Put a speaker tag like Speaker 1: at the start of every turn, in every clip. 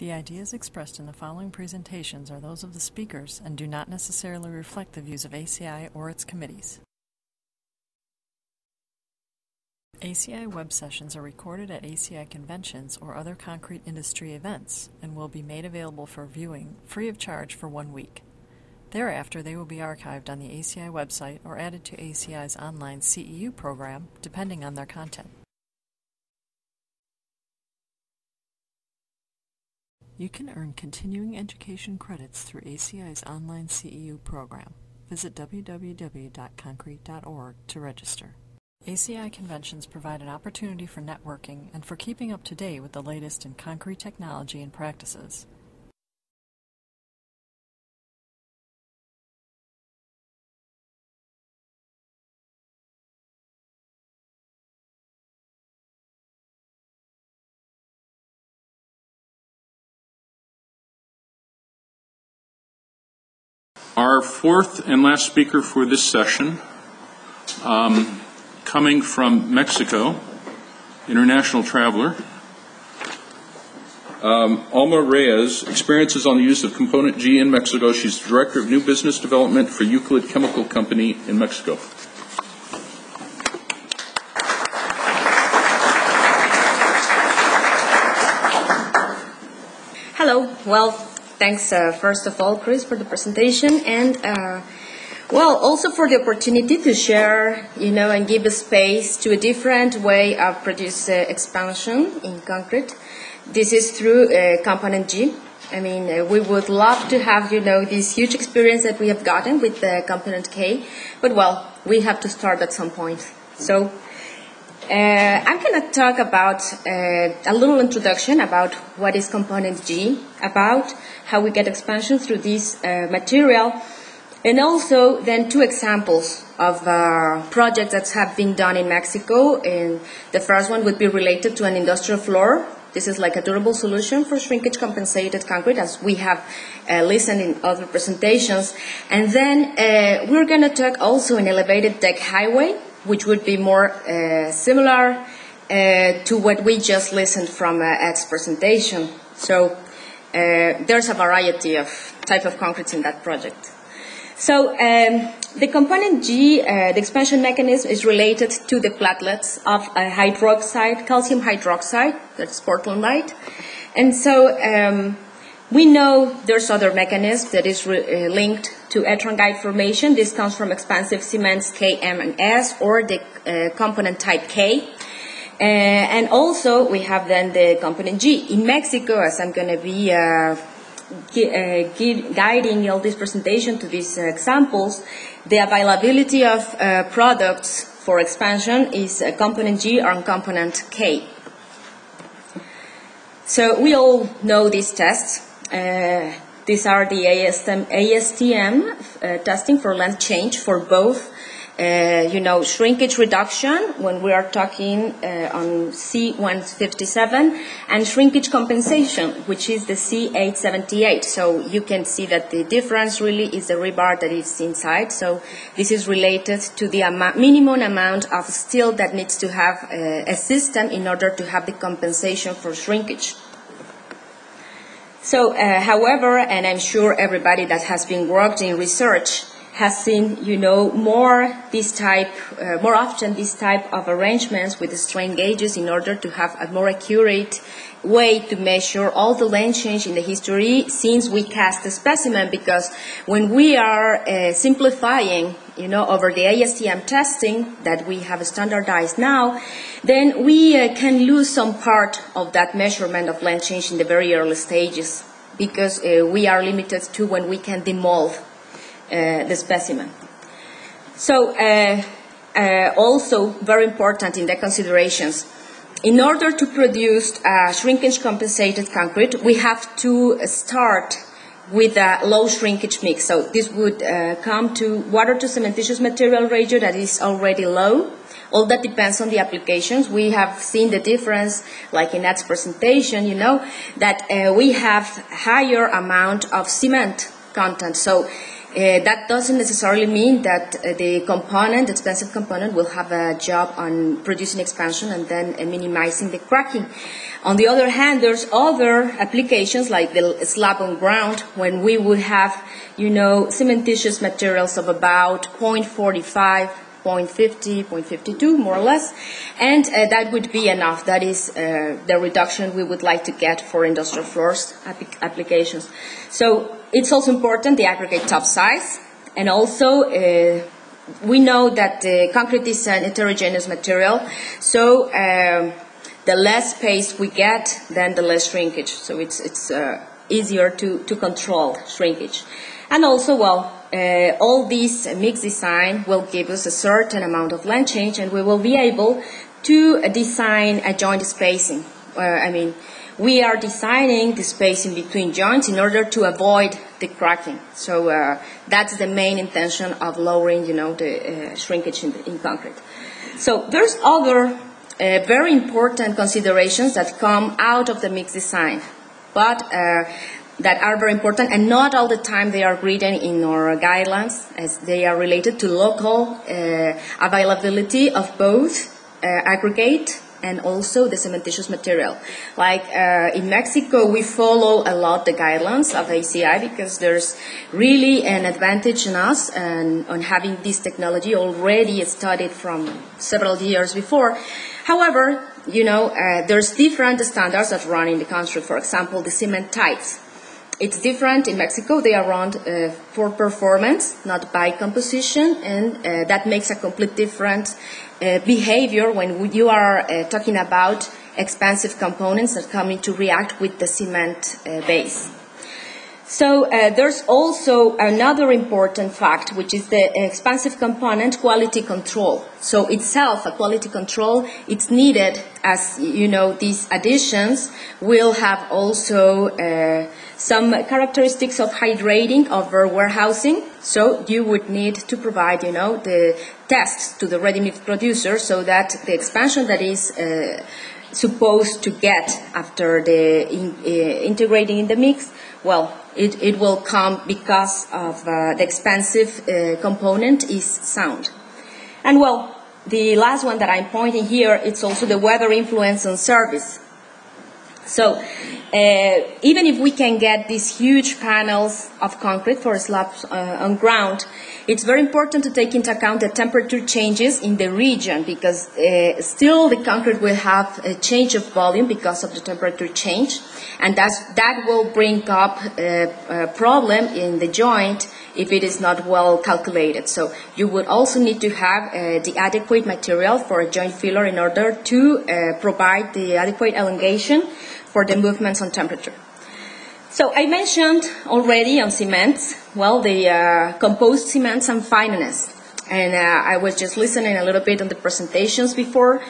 Speaker 1: The ideas expressed in the following presentations are those of the speakers and do not necessarily reflect the views of ACI or its committees. ACI web sessions are recorded at ACI conventions or other concrete industry events and will be made available for viewing free of charge for 1 week. Thereafter, they will be archived on the ACI website or added to ACI's Online CEU Program, depending on their content. You can earn continuing education credits through ACI's Online CEU Program. Visit www.concrete.org to register. ACI conventions provide an opportunity for networking and for keeping up to date with the latest in concrete technology and practices.
Speaker 2: Our fourth and last speaker for this session, coming from Mexico, international traveler, Alma Reyes, experiences on the use of Component G in Mexico. She's Director of New Business Development for Euclid Chemical Company in Mexico.
Speaker 3: Hello. Well, thanks first of all, Chris, for the presentation, and also for the opportunity to share, and give a space to a different way of produce expansion in concrete. This is through Component G. I mean, we would love to have, this huge experience that we have gotten with the Component K, but we have to start at some point. So I'm going to talk about a little introduction about what is Component G, about how we get expansion through this material, and also then two examples of projects that have been done in Mexico. And the first one would be related to an industrial floor. This is like a durable solution for shrinkage-compensated concrete, as we have listened in other presentations. And then we're going to talk also an elevated deck highway, which would be more similar to what we just listened from Ed's presentation. So there's a variety of type of concretes in that project. So the Component G, the expansion mechanism, is related to the platelets of hydroxide, calcium hydroxide, that's Portlandite. And so we know there's other mechanisms that is linked to etrangite formation. This comes from expansive cements K, M, and S, or the component type K. And also we have then the Component G. In Mexico, as I'm going to be guiding all this presentation to these examples, the availability of products for expansion is Component G or Component K. So we all know these tests. These are the ASTM testing for length change for both, shrinkage reduction when we are talking on C157, and shrinkage compensation, which is the C878. So you can see that the difference really is the rebar that is inside. So this is related to the minimum amount of steel that needs to have a system in order to have the compensation for shrinkage. So, however, and I'm sure everybody that has been worked in research has seen, more often this type of arrangements with the strain gauges in order to have a more accurate way to measure all the length change in the history since we cast the specimen. Because when we are simplifying, over the ASTM testing that we have standardized now, then we can lose some part of that measurement of length change in the very early stages, because we are limited to when we can demold the specimen. So also very important in the considerations, in order to produce shrinkage-compensated concrete, we have to start with a low shrinkage mix. So this would come to water to cementitious material ratio that is already low. All that depends on the applications. We have seen the difference, like in Ed's presentation, that we have higher amount of cement content. So That doesn't necessarily mean that the expensive component, will have a job on producing expansion and then minimizing the cracking. On the other hand, there's other applications like the slab on ground, when we would have, cementitious materials of about 0.45, 0.50, 0.52, more or less, and that would be enough. That is the reduction we would like to get for industrial floors applications. So it's also important, the aggregate top size, and also we know that concrete is an heterogeneous material, so the less paste we get, then the less shrinkage. So it's easier to control shrinkage. And also, all this mix design will give us a certain amount of length change, and we will be able to design a joint spacing. We are designing the spacing between joints in order to avoid the cracking. So that's the main intention of lowering, the shrinkage in concrete. So there's other very important considerations that come out of the mix design, but that are very important, and not all the time they are written in our guidelines, as they are related to local availability of both aggregate and also the cementitious material. Like in Mexico, we follow a lot the guidelines of ACI, because there's really an advantage in us and on having this technology already studied from several years before. However, there's different standards that run in the country. For example, the cement types. It's different in Mexico. They are run for performance, not by composition, and that makes a complete different behavior when you are talking about expansive components that come in to react with the cement base. So there's also another important fact, which is the expansive component quality control. So itself, a quality control, it's needed, as these additions will have also some characteristics of hydrating over warehousing. So you would need to provide, the tests to the ready-mix producer, so that the expansion that is supposed to get after the integrating in the mix, it will come because of the expansive component is sound. And the last one that I'm pointing here, it's also the weather influence on service. So even if we can get these huge panels of concrete for slabs on ground, it's very important to take into account the temperature changes in the region, because still the concrete will have a change of volume because of the temperature change, and that will bring up a problem in the joint if it is not well calculated. So you would also need to have the adequate material for a joint filler in order to provide the adequate elongation for the movements on temperature. So I mentioned already on cements, the composed cements and fineness. And I was just listening a little bit on the presentations before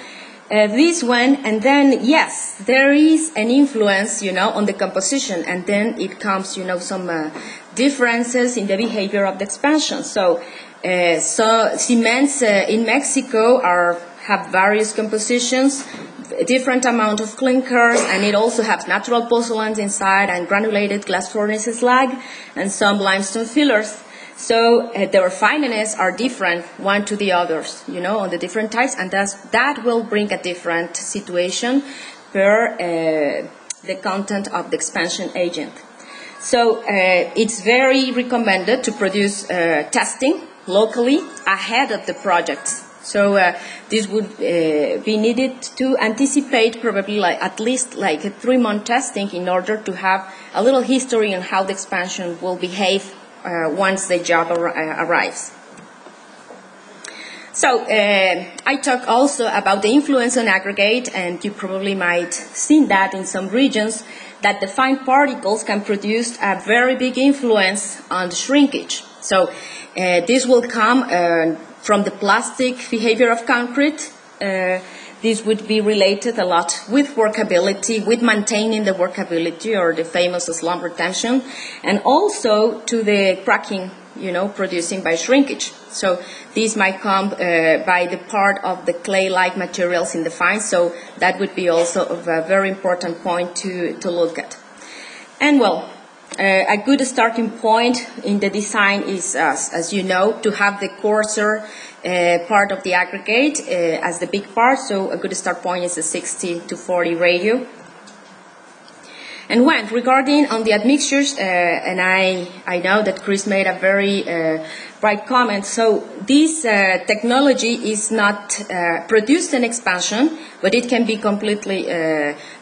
Speaker 3: this one, and then yes, there is an influence, on the composition, and then it comes, some differences in the behavior of the expansion. So cements in Mexico have various compositions, different amount of clinkers, and it also has natural pozzolans inside and granulated glass furnace slag and some limestone fillers. So their fineness are different one to the others, on the different types, and that will bring a different situation per the content of the expansion agent. So it's very recommended to produce testing locally ahead of the projects. So this would be needed to anticipate probably at least a 3-month testing in order to have a little history on how the expansion will behave once the job arrives. So I talk also about the influence on aggregate, and you probably might seen that in some regions, that the fine particles can produce a very big influence on the shrinkage. So this will come from the plastic behavior of concrete. This would be related a lot with workability, with maintaining the workability, or the famous slump retention, and also to the cracking, producing by shrinkage. So these might come by the part of the clay-like materials in the fines, so that would be also a very important point to look at. And a good starting point in the design is, as you know, to have the coarser part of the aggregate as the big part. So a good start point is a 60-40 ratio. And when regarding on the admixtures, and I know that Chris made a very bright comment. So this technology is not produced in expansion, but it can be completely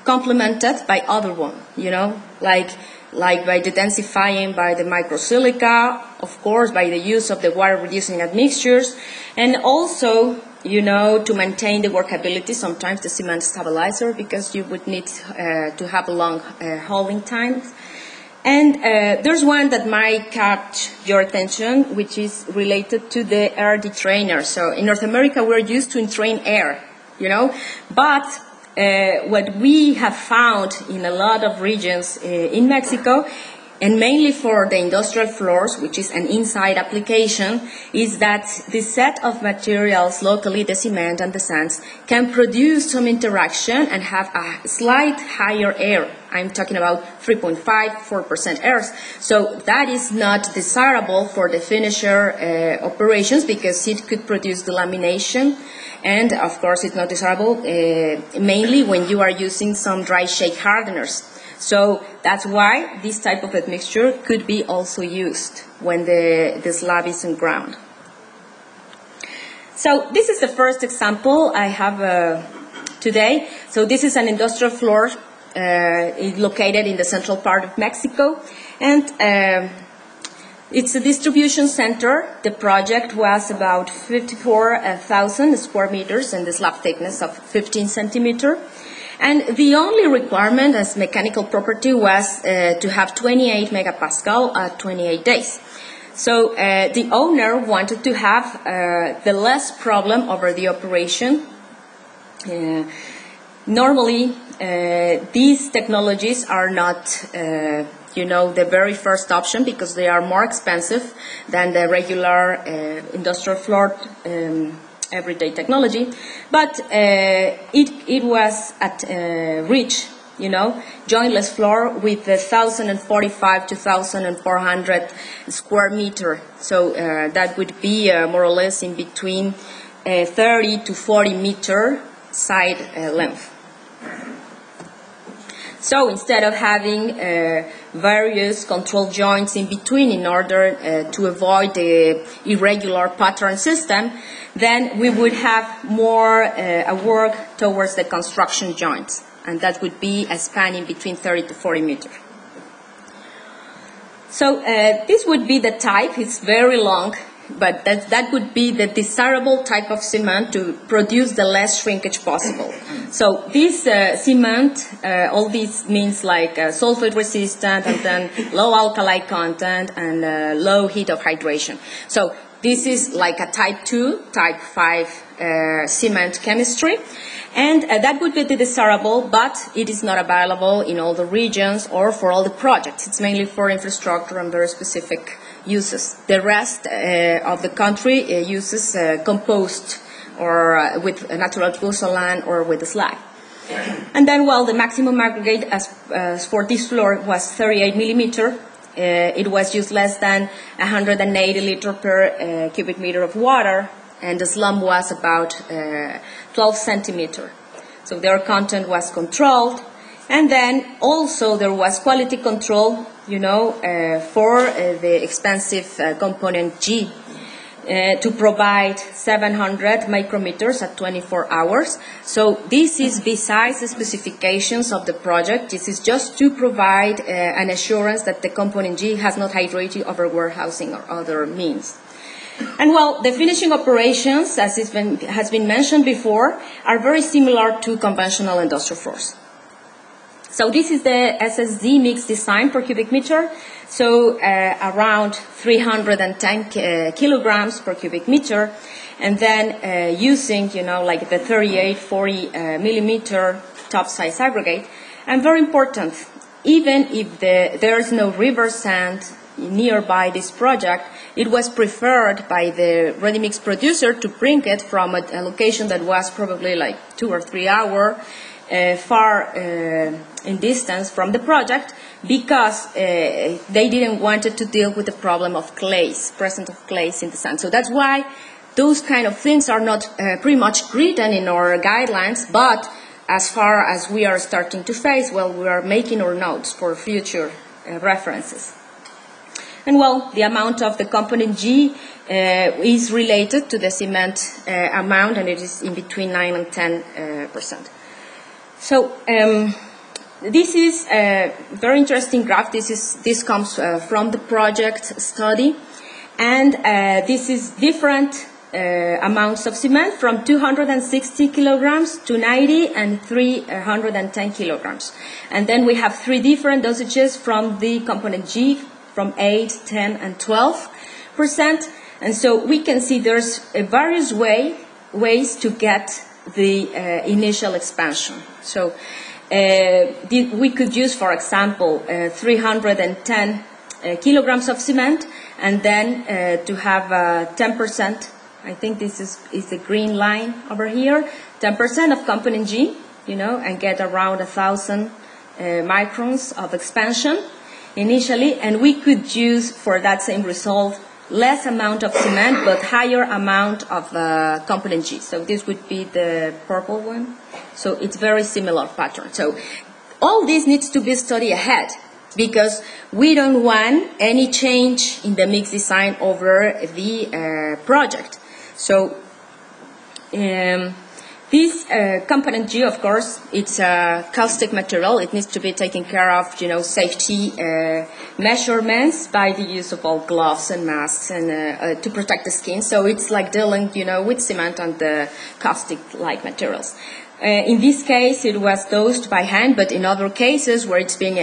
Speaker 3: complemented by other one. You know, like by the densifying by the microsilica, of course, by the use of the water-reducing admixtures, and also, you know, to maintain the workability, sometimes the cement stabilizer, because you would need to have a long holding time. And there's one that might catch your attention, which is related to the air detrainer. So in North America, we're used to entrain air, you know, but what we have found in a lot of regions in Mexico, and mainly for the industrial floors, which is an inside application, is that the set of materials locally, the cement and the sands, can produce some interaction and have a slight higher air. I'm talking about 3.5-4% airs. So that is not desirable for the finisher operations because it could produce delamination. And of course, it's not desirable mainly when you are using some dry shake hardeners. So that's why this type of admixture could be also used when the slab is on ground. So this is the first example I have today. So this is an industrial floor located in the central part of Mexico. And it's a distribution center. The project was about 54,000 square meters and the slab thickness of 15 centimeters. And the only requirement as mechanical property was to have 28 megapascal at 28 days. So the owner wanted to have the less problem over the operation. Normally, these technologies are not, you know, the very first option because they are more expensive than the regular industrial floor everyday technology, but it was at reach, you know, jointless floor with 1,045 to 1,400 square meter. So that would be more or less in between 30 to 40 meter side length. So instead of having various control joints in between in order to avoid the irregular pattern system, then we would have more a work towards the construction joints, and that would be a spanning between 30 to 40 meters. So this would be the type. It's very long, but that would be the desirable type of cement to produce the less shrinkage possible. So this cement, all these means like sulfate resistant and then low alkali content and low heat of hydration. So this is like a type 2, type 5 cement chemistry. And that would be the desirable, but it is not available in all the regions or for all the projects. It's mainly for infrastructure and very specific uses. The rest of the country uses compost or with natural pozzolan or with slag. And then, well, the maximum aggregate as for this floor was 38 millimeter. It was used less than 180 liter per cubic meter of water, and the slump was about 12 centimeter. So their content was controlled, and then also there was quality control, you know, for the expansive component G to provide 700 micrometers at 24 hours. So this is besides the specifications of the project. This is just to provide an assurance that the component G has not hydrated over warehousing or other means. And well, the finishing operations, as has been mentioned before, are very similar to conventional industrial floors. So this is the SSD mix design per cubic meter. So around 310 kilograms per cubic meter, and then using, you know, like the 38-40 millimeter top size aggregate. And very important, even if there's no river sand nearby this project, it was preferred by the ready mix producer to bring it from a location that was probably like 2 or 3 hours far in distance from the project, because they didn't want to deal with the problem of clays, presence of clays in the sand. So that's why those kind of things are not pretty much written in our guidelines, but as far as we are starting to face, well, we are making our notes for future references. And well, the amount of the component G is related to the cement amount, and it is in between 9 and 10%. So this is a very interesting graph. This comes from the project study, and this is different amounts of cement from 260 kilograms to 90 and 310 kilograms. And then we have three different dosages from the component G, from 8, 10, and 12%. And so we can see there's various ways to get the initial expansion. So we could use, for example, 310 kilograms of cement, and then to have 10%, I think this is the green line over here, 10% of component G, and get around 1,000 microns of expansion initially, and we could use for that same result less amount of cement but higher amount of component G. So this would be the purple one. So it's very similar pattern. So all this needs to be studied ahead, because we don't want any change in the mix design over the project. So this component G, of course, it's a caustic material. It needs to be taken care of, safety measurements by the use of all gloves and masks and to protect the skin. So it's like dealing, with cement and the caustic-like materials. In this case, it was dosed by hand, but in other cases where it's being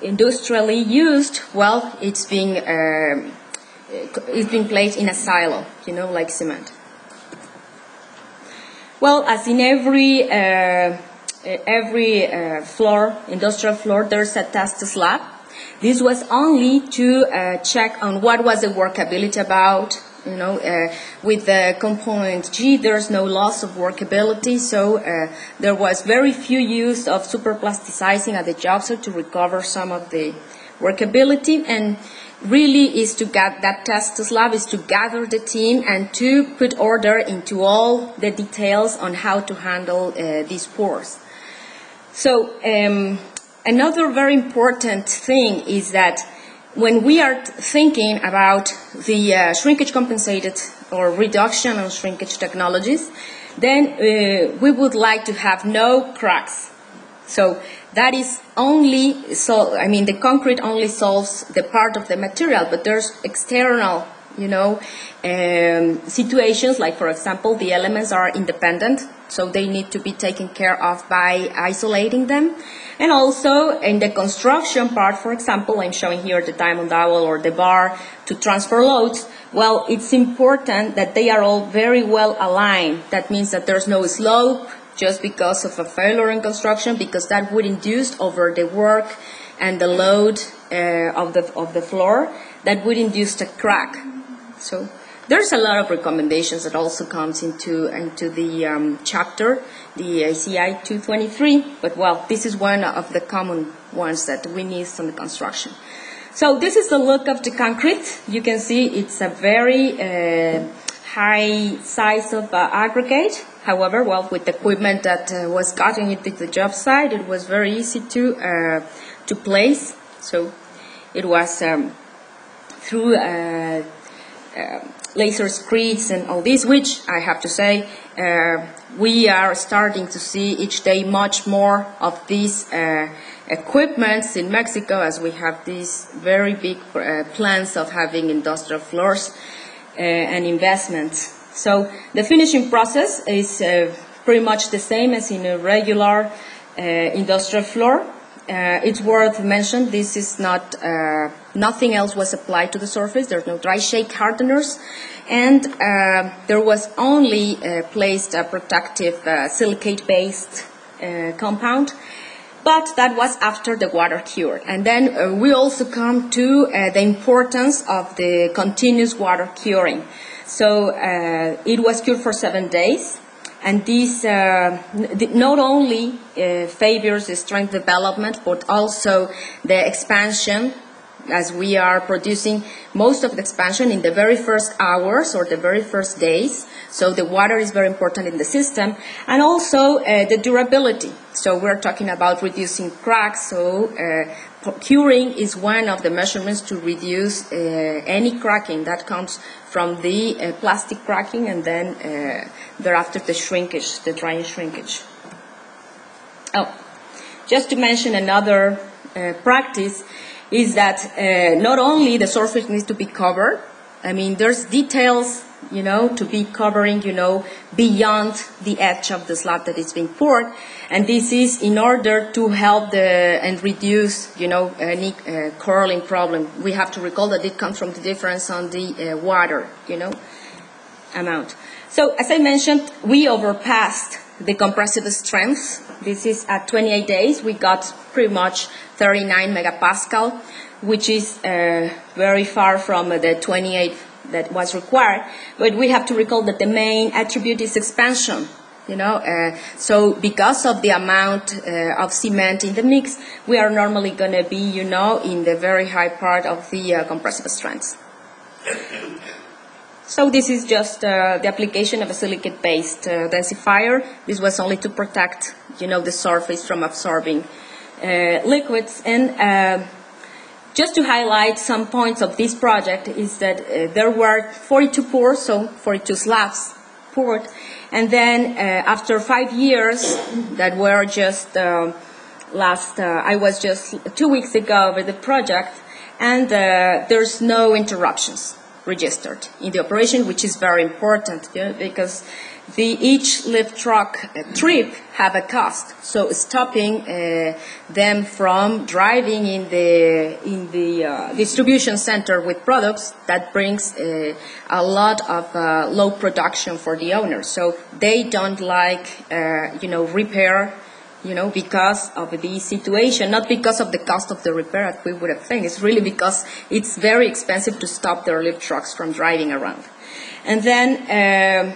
Speaker 3: industrially used, well, it's being placed in a silo, like cement. Well, as in every floor, industrial floor, there's a test slab. This was only to check on what was the workability about. With the component G, there's no loss of workability, so there was very few use of superplasticizing at the job site to recover some of the workability, and really is to get that test slab is to gather the team and to put order into all the details on how to handle these pores. So another very important thing is that when we are thinking about the shrinkage-compensated or reduction of shrinkage technologies, then we would like to have no cracks. So that is only, the concrete only solves the part of the material, but there's external, situations, like, for example, the elements are independent, so they need to be taken care of by isolating them. And also in the construction part, for example, I'm showing here the diamond dowel or the bar to transfer loads. Well, it's important that they are all very well aligned. That means that there's no slope just because of a failure in construction, because that would induce over the work and the load of the floor, that would induce a crack. So there's a lot of recommendations that also comes into the chapter, the ACI 223, but well, this is one of the common ones that we need on the construction. So this is the look of the concrete. You can see it's a very high size of aggregate. However, well, with the equipment that was gotten into the job site, it was very easy to place. So it was through laser screeds and all this, which I have to say, we are starting to see each day much more of these equipments in Mexico, as we have these very big plans of having industrial floors and investments. So the finishing process is pretty much the same as in a regular industrial floor. It's worth mentioning this is not, nothing else was applied to the surface. There's no dry shake hardeners, and there was only placed a protective silicate-based compound, but that was after the water cured. And then we also come to the importance of the continuous water curing. So it was cured for 7 days, And this not only favors the strength development, but also the expansion, as we are producing most of the expansion in the very first hours or the very first days. So the water is very important in the system. And also the durability. So we're talking about reducing cracks. So curing is one of the measurements to reduce any cracking that comes from the plastic cracking, and then thereafter the shrinkage, the drying shrinkage. Oh, just to mention another practice is that not only the surface needs to be covered, I mean, there's details, to be covering, beyond the edge of the slab that is being poured. And this is in order to help and reduce, any curling problem. We have to recall that it comes from the difference on the water, amount. So as I mentioned, we overpassed the compressive strength. This is at 28 days. We got pretty much 39 megapascal, which is very far from the 28 that was required. But we have to recall that the main attribute is expansion. So because of the amount of cement in the mix, we are normally going to be, in the very high part of the compressive strength. So this is just the application of a silicate-based densifier. This was only to protect, the surface from absorbing liquids. And just to highlight some points of this project is that there were 42 pours, so 42 slabs poured. And then after 5 years, that were just I was just 2 weeks ago with the project, and there's no interruptions registered in the operation, which is very important, because each lift truck trip have a cost. So stopping them from driving in the distribution center with products, that brings a lot of low production for the owners. So they don't like repair, because of the situation, not because of the cost of the repair that we would have think. It's really because it's very expensive to stop their lift trucks from driving around. And then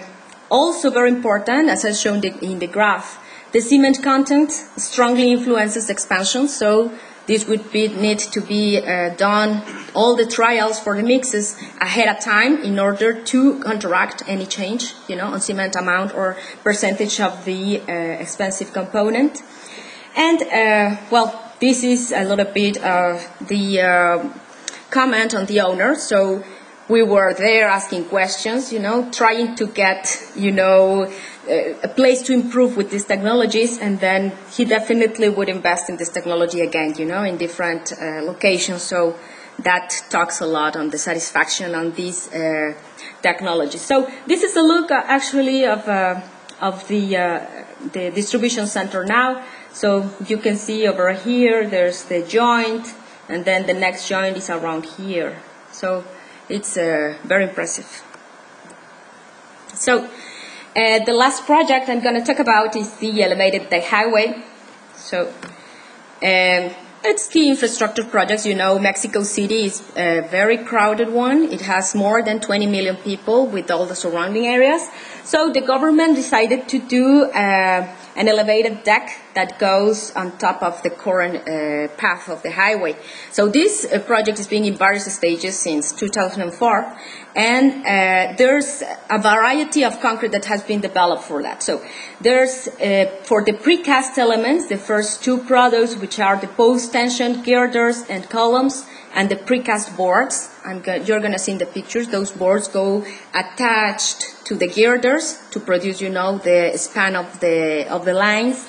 Speaker 3: also very important, as I shown in the graph, the cement content strongly influences expansion. So this would need to be done, all the trials for the mixes ahead of time in order to counteract any change, on cement amount or percentage of the expansive component. And, this is a little bit of the comment on the owner. So we were there asking questions, trying to get, a place to improve with these technologies, and then he definitely would invest in this technology again, in different locations. So that talks a lot on the satisfaction on these technologies. So this is a look actually of the distribution center now. So you can see over here, there's the joint, and then the next joint is around here. So it's very impressive. So the last project I'm going to talk about is the elevated highway. So it's key infrastructure projects. Mexico City is a very crowded one. It has more than 20 million people with all the surrounding areas. So the government decided to do an elevated deck that goes on top of the current path of the highway. So this project is being in various stages since 2004, and there's a variety of concrete that has been developed for that. So there's, for the precast elements, the first two products, which are the post-tension girders and columns, and the precast boards. You're going to see in the pictures, those boards go attached to the girders to produce, the span of the lines.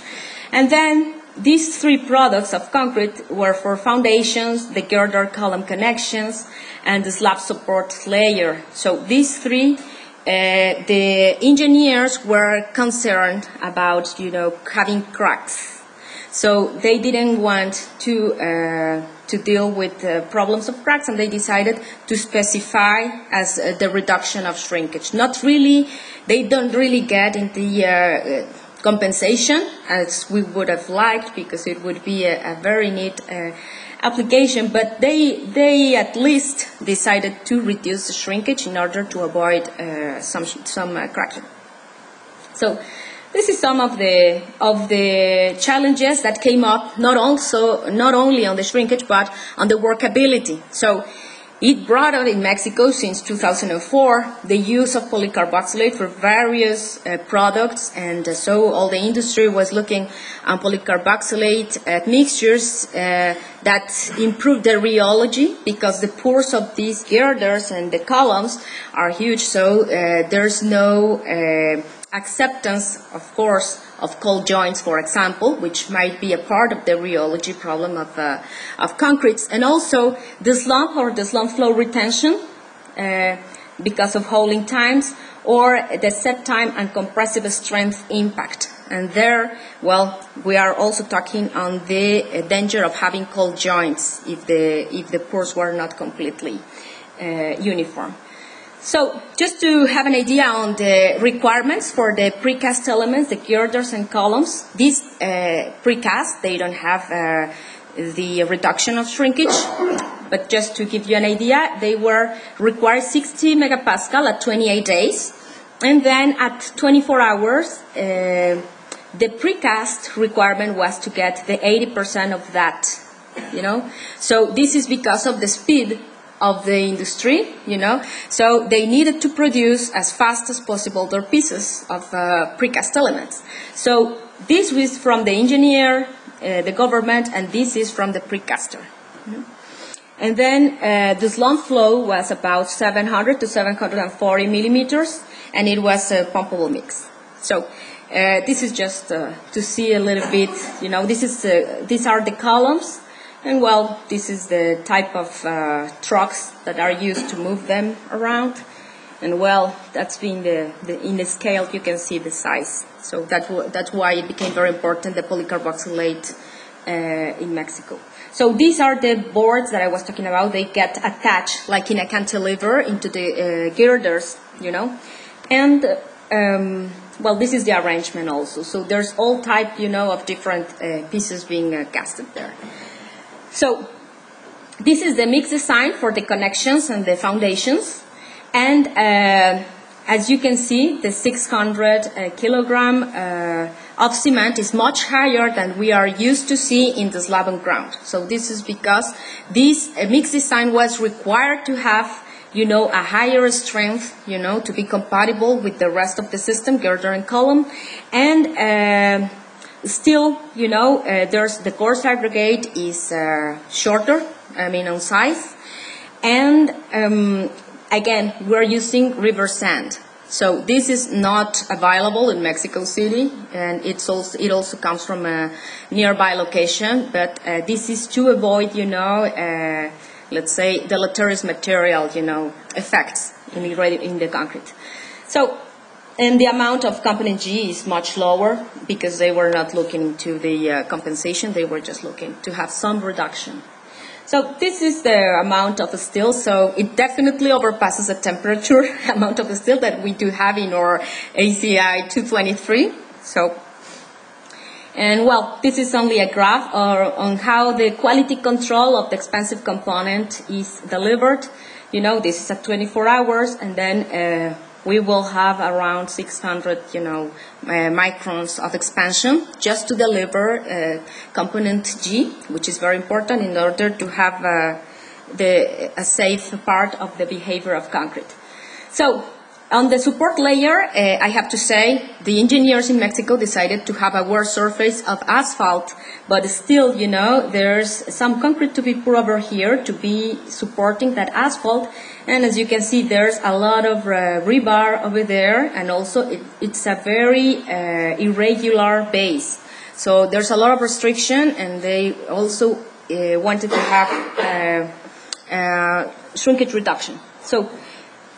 Speaker 3: And then these three products of concrete were for foundations, the girder column connections, and the slab support layer. So these three, the engineers were concerned about, having cracks. So they didn't want to deal with problems of cracks, and they decided to specify as the reduction of shrinkage. They don't really get in the compensation as we would have liked, because it would be a very neat application, but they at least decided to reduce the shrinkage in order to avoid some cracking. So this is some of the challenges that came up, not only on the shrinkage, but on the workability. So it brought out in Mexico since 2004 the use of polycarboxylate for various products, and so all the industry was looking on polycarboxylate mixtures that improved the rheology, because the pores of these girders and the columns are huge, so there's no acceptance, of course, of cold joints, for example, which might be a part of the rheology problem of concretes, and also the slump or the slump flow retention because of holding times, or the set time and compressive strength impact. And there, well, we are also talking on the danger of having cold joints if the pores were not completely uniform. So, just to have an idea on the requirements for the precast elements, the girders and columns, these precast, they don't have the reduction of shrinkage, but just to give you an idea, they require 60 megapascal at 28 days, and then at 24 hours, the precast requirement was to get the 80% of that, you know. So this is because of the speed of the industry, you know, so they needed to produce as fast as possible their pieces of precast elements. So this was from the engineer, the government, and this is from the precaster. You know? And then the slump flow was about 700 to 740 millimeters, and it was a pumpable mix. So this is just to see a little bit, you know, these are the columns. And well, this is the type of trucks that are used to move them around. And well, that's been in the scale, you can see the size. So that's why it became very important, the polycarboxylate in Mexico. So these are the boards that I was talking about. They get attached like in a cantilever into the girders, you know. And well, this is the arrangement also. So there's all type, you know, of different pieces being casted there. So this is the mix design for the connections and the foundations, and as you can see, the 600 kilogram of cement is much higher than we are used to see in the slab and ground. So this is because this mix design was required to have, you know, a higher strength, you know, to be compatible with the rest of the system, girder and column, and still, you know, there's the coarse aggregate is shorter, I mean, on size, and again, we're using river sand. So this is not available in Mexico City, and it also comes from a nearby location. But this is to avoid, you know, let's say deleterious material, you know, effects in the concrete. So. And the amount of component G is much lower because they were not looking to the compensation, they were just looking to have some reduction. So this is the amount of steel, so it definitely overpasses the temperature amount of steel that we do have in our ACI 223. So, and well, this is only a graph on how the quality control of the expansive component is delivered. You know, this is at 24 hours, and then we will have around 600, you know, microns of expansion just to deliver component G, which is very important in order to have a safe part of the behavior of concrete. So on the support layer, I have to say the engineers in Mexico decided to have a worse surface of asphalt, but still, you know, there's some concrete to be put over here to be supporting that asphalt. And as you can see, there's a lot of rebar over there, and also it's a very irregular base. So there's a lot of restriction, and they also wanted to have shrinkage reduction. So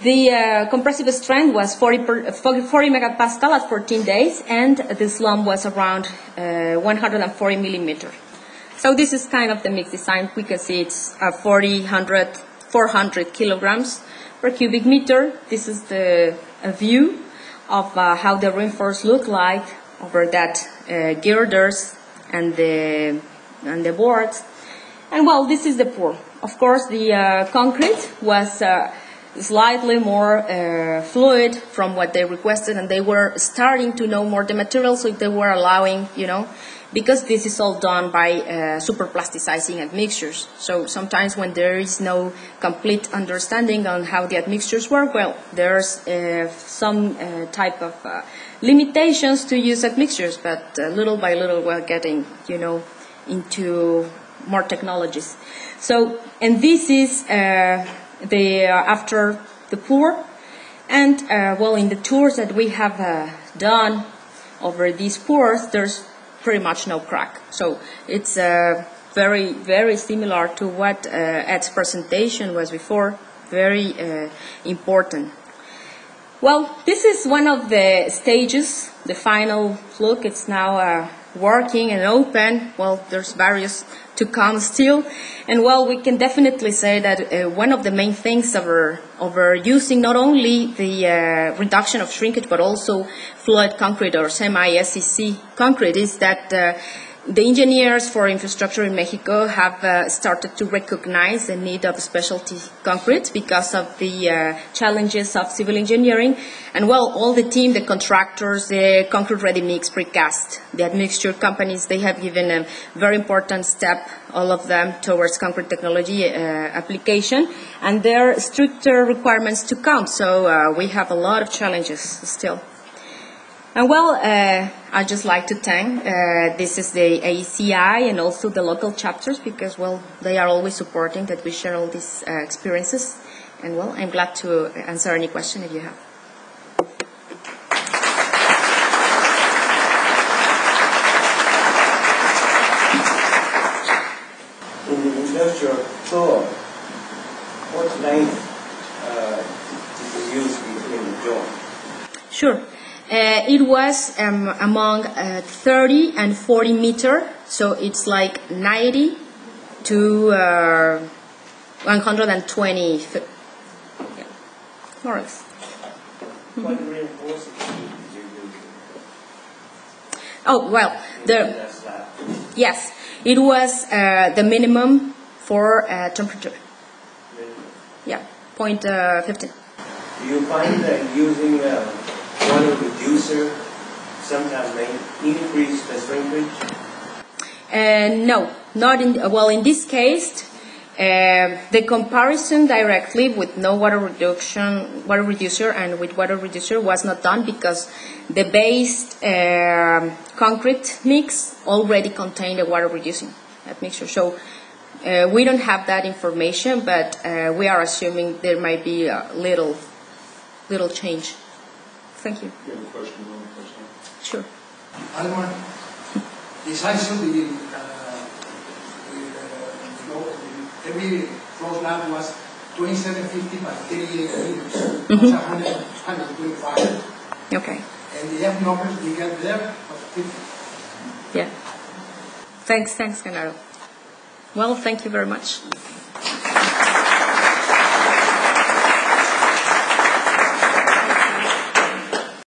Speaker 3: the compressive strength was 40 megapascal at 14 days, and the slump was around 140 millimeter. So this is kind of the mix design. We can see it's 400 kilograms per cubic meter. This is a view of how the reinforced look like over that girders and the boards. And well, this is the pour. Of course, the concrete was slightly more fluid from what they requested, and they were starting to know more the material, so they were allowing, because this is all done by superplasticizing admixtures. So sometimes when there is no complete understanding on how the admixtures work, well, there's some type of limitations to use admixtures, but little by little we're getting, into more technologies. So, and this is after the pour, and in the tours that we have done over these pours, there's pretty much no crack. So it's very, very similar to what Ed's presentation was before. Very important. Well, this is one of the stages, the final look. It's now working and open. Well, there's various to come still. And well, we can definitely say that one of the main things over using not only the reduction of shrinkage, but also fluid concrete or semi-SEC concrete is that the engineers for infrastructure in Mexico have started to recognize the need of specialty concrete because of the challenges of civil engineering. And well, all the team, the contractors, the concrete ready mix, precast, the admixture companies, they have given a very important step, all of them, towards concrete technology application. And there are stricter requirements to come. So we have a lot of challenges still. And well, I'd just like to thank, this is the ACI and also the local chapters because, well, they are always supporting that we share all these experiences. And well, I'm glad to answer any question if you have.
Speaker 4: In the industrial floor, what length did you use between the joint?
Speaker 3: Sure. It was among 30 and 40 meter, so it's like 90 to 120 foot. Yeah, more or less.
Speaker 4: What reinforcement did you use?
Speaker 3: Oh, well, yes, it was the minimum for temperature. Yeah, 0.15.
Speaker 4: Do you find that using water reducer sometimes may increase the shrinkage?
Speaker 3: No, not in. Well, in this case, the comparison directly with no water reducer, and with water reducer was not done because the base concrete mix already contained a water reducing admixture. So we don't have that information, but we are assuming there might be a little change. Thank you.
Speaker 2: You have a question on the question?
Speaker 3: Sure.
Speaker 5: Alma, the size of the every floor slab was 2750 by 38 meters. That's 125.
Speaker 3: Okay.
Speaker 5: And the F numbers we get there was 50.
Speaker 3: Yeah. Thanks, Genaro. Well, thank you very much.